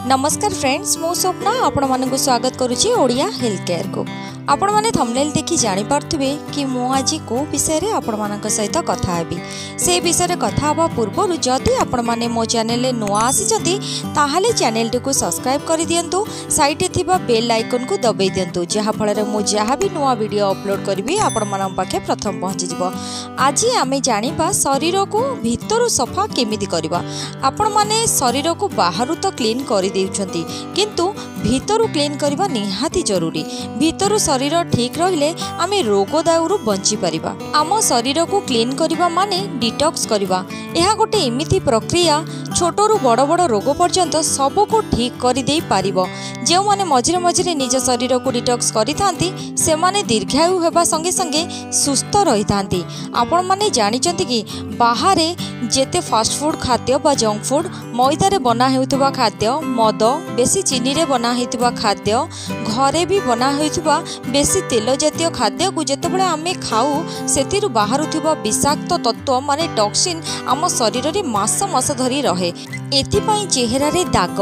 नमस्कार फ्रेंड्स, मो स्वप्ना आपण मानक स्वागत करुच्ची ओडिया हेल्थ केयर को। आपण माने थंबनेल देखि जानि पारथिबे कि मो आज को विषय रे आपण मानक सहित कथा हेबी। से विषय रे कथा हबा पूर्व जदि आपण माने मो चैनल रे नुआ आसीचंती ताहाले चैनल को सब्सक्राइब करि दियंतु, साइड रे थिबा बेल आइकन को दबाई दियंतु, जहा फल रे मो जहा भी नुआ वीडियो अपलोड करबी आपण मानक पाखे प्रथम पहुंची जिवो। आज आमे जानिबा शरीर को भीतर सफा केमिति करबा। आपण माने शरीर को बाहर तो क्लीन करि देउछंती, किंतु भीतर क्लीन करबा निहाती जरूरी। भीतर शरीर ठीक रहिले आमे रोग दाउरु बंची परिबा। आम शरीर को क्लीन करबा माने डिटॉक्स करबा। यह गोटे एमिति प्रक्रिया छोटरू बड़ बड़ रोग पर्यंत सब को ठीक कर दे पारिबो। जो माने मझिरे मझिरे निज शरीर को डिटॉक्स करिथांती से माने दीर्घायु हेबा संगे संगे सुस्थ रहिथांती। आपण माने जानिचंती कि बाहरे जेते फास्ट फूड खाद्य बा जंक फूड, मैदा रे बना हेउथबा खाद्य, मद बेसी चीनी रे बना हेउथबा खाद्य, घरे भी बना हेउथबा बेसी तेल जातीय खाद्य को जेतेबेले आमे खाऊ सेतिरु बाहरुथबा विषाक्त तत्व माने टॉक्सिन आम शरीर रे मास मास धरी रहे। एथिपाई चेहरा रे दाग,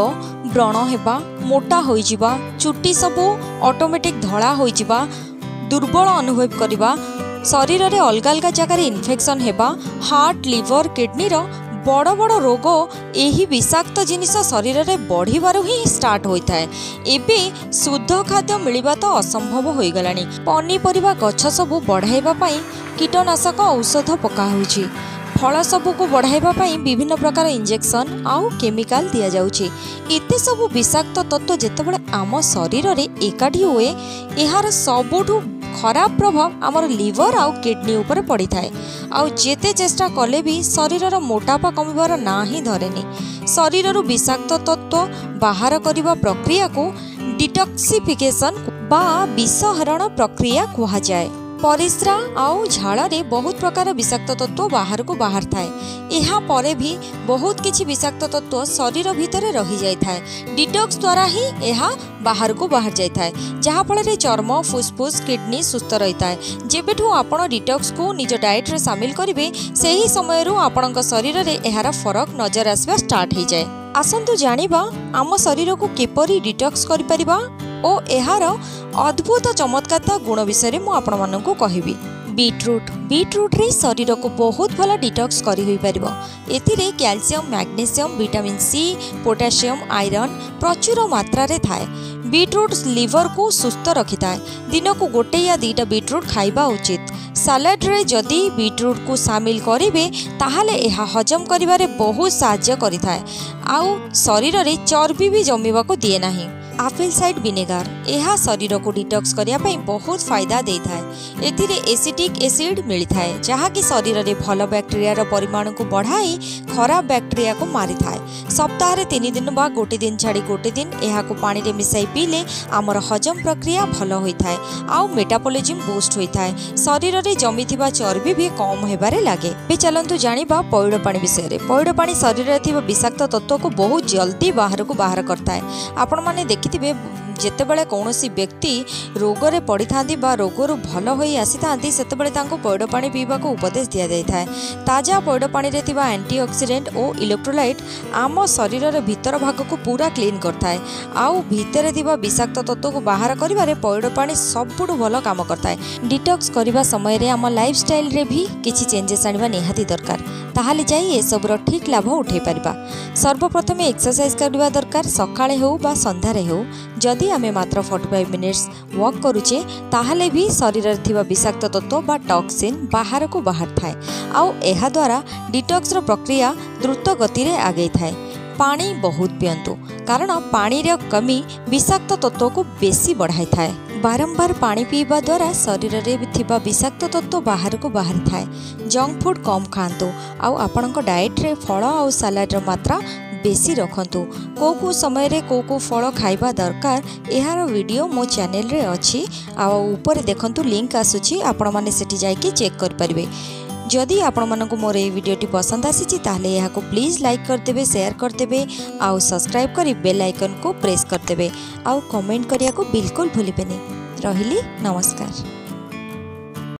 व्रण हेबा, मोटा होइजिबा, चुट्टी सबु ऑटोमेटिक धड़ा होइजिबा, दुर्बल अनुभव करिबा, शरीर रे अलग अलग जगह इन्फेक्शन हेबा, हार्ट लिवर किडनी रो बड़ बड़ रोग यही विषाक्त जिनिस शरीर में बढ़िबार ही स्टार्ट होता है। एबे शुद्ध खाद्य मिलवा तो असंभव हो गलानी। पनीपरिबा गछ सबु बढ़ाइबा पई कीटनाशक औषध पका होउछि। फल सबु को बढ़ाइबा पई विभिन्न प्रकार इंजेक्शन आउ केमिकल दिया जाउछि। एते सबु विषाक्त तत्व जेतेबेले आम शरीर रे एकाठी हुए, एहार सबुठु खराब प्रभाव आमर लिवर आउ किडनी ऊपर पड़ी थाए। आउ जेते चेष्टा कले भी शरीर मोटापा कमिबार ना ही धरेनी। शरीर विषाक्त तत्व बाहर करने प्रक्रिया को डिटॉक्सिफिकेशन बा विषहरण प्रक्रिया कहा जाए। परिस्रा आउ झाड़ा रे बहुत प्रकार विषाक्त तत्व बाहर को बाहर थाए। यहाँ परे भी बहुत किछि विषाक्त तत्व शरीर भितर रही जाय थाए। डिटॉक्स द्वारा ही यह बाहर को बाहर जाय थाए, जहाँ फल रे चर्म, फुसफुस, किडनी सुस्थ रही थाए। जेबेठू आपण डिटॉक्स को निज डाइट रे शामिल करिवे, सेही समय रू आपणक शरीर रे एहार फरक नजर आसबा स्टार्ट हो जाए। आसंतु जानिबा आम शरीर को किपरि डिटॉक्स करि परिबा ओ एहार अद्भुत चमत्कार गुण विषय मु आपण मानकु कहिबी। बीटरूट रे शरीर को बहुत भल डिटॉक्स करी होई परिबो। एथिरे calcium, magnesium, vitamin C, potassium, iron प्रचुर मात्रा रे थाए। बीटरूट लिवर को सुस्थ रखी थाए। दिन को गोटे या दुईटा बीटरूट खाइबा उचित। सालाड रे जदि बीटरूट को शामिल करिवे ताहाले एहा हजम करिबारे बहुत सहाय्य करिथाए। आउ शरीर रे चर्बी भी जमीबा को दिए नाही। आपेल साइड विनेगार यह शरीर को डिटॉक्स करिया पई बहुत फायदा दे थाए। एथिरे एसिटिक एसिड मिलता है, जहाँ की शरीर रे भल बैक्टेरिया रो परिमाण को बढ़ाई खराब बैक्टेरिया को मारी थाए। सप्ताह रे 3 दिन बा गोटे दिन छाड़ी गोटे दिन यह को पानी रे मिसाई पीले आमर हजम प्रक्रिया भल होई थाए। आउ मेटाबॉलिज्म बूस्ट होई थाए। शरीर रे जमी थिबा चर्बी भी कम हेबारे लागे। बे चलंतु जानिबा पौड़ पानी विषय रे। पौड़ पानी शरीर रे थिबा विषाक्त तत्व को बहुत जल्दी बाहर को बाहर करता है। आपण माने देखिथिबे जेतेबेले कौनसी व्यक्ति रोग रे पड़ी थांती बा रोगरु भल होई आसी थांती सेतेबेले तांको पौड़ पानी पीबा को उपदेश दिया जाय थाए। ताजा पौड़ पानी रे थिबा एंटीऑक्सीडेंट और इलेक्ट्रोलाइट आम शरीर रे भीतर भाग को पूरा क्लीन करथाए। आउ भीतर थिबा विषाक्त तत्व को बाहर करिबारे पौड़ पानी सबुठु भल काम करथाए। डिटॉक्स करिबा समय रे आम लाइफस्टाइल रे भी किछि चेंजेस आनिबा निहाती दरकार, ताहाले जाई ए सबरो ठीक लाभ उठै परिबा। सर्वप्रथम एक्सरसाइज करबा दरकार। सकाळे हो बा संध्यारे हो जदि आमे मात्र 45 मिनिट्स वॉक करूचे ताहाले भी शरीर रे थिबा विषाक्त तत्व बा टॉक्सिन बाहर को बाहर थाए। आउ एहा द्वारा डिटॉक्स रो प्रक्रिया द्रुत गति रे आगे थाए। पानी बहुत पियंतु, कारण पानी रे कमी विषाक्त तत्व को बेसी बढ़ाई थाए। बारंबार पानी पीवा द्वारा शरीर रे थिबा विषाक्त तत्व बाहर को बाहर थाए। जंक फूड कम खातु। आउ आपणक डाइट रे फल आउ सलाड मात्रा बेसी रखंतु। को समय रे को फल खाइबा दरकार एहार वीडियो मो चैनल रे अछि। आ ऊपर देखंतु लिंक आसुछि, आपण माने सेठी जाय कि चेक कर परिबे। जदि आपण मानकु मोर ए वीडियोटी पसंद आसीछि ताहले एहाको प्लीज लाइक करदेबे, शेयर करदेबे, आउ सब्सक्राइब करी बेल आइकन को प्रेस करदेबे, आउ कमेंट करिया को बिल्कुल भूलिबेनी। रहिली, नमस्कार।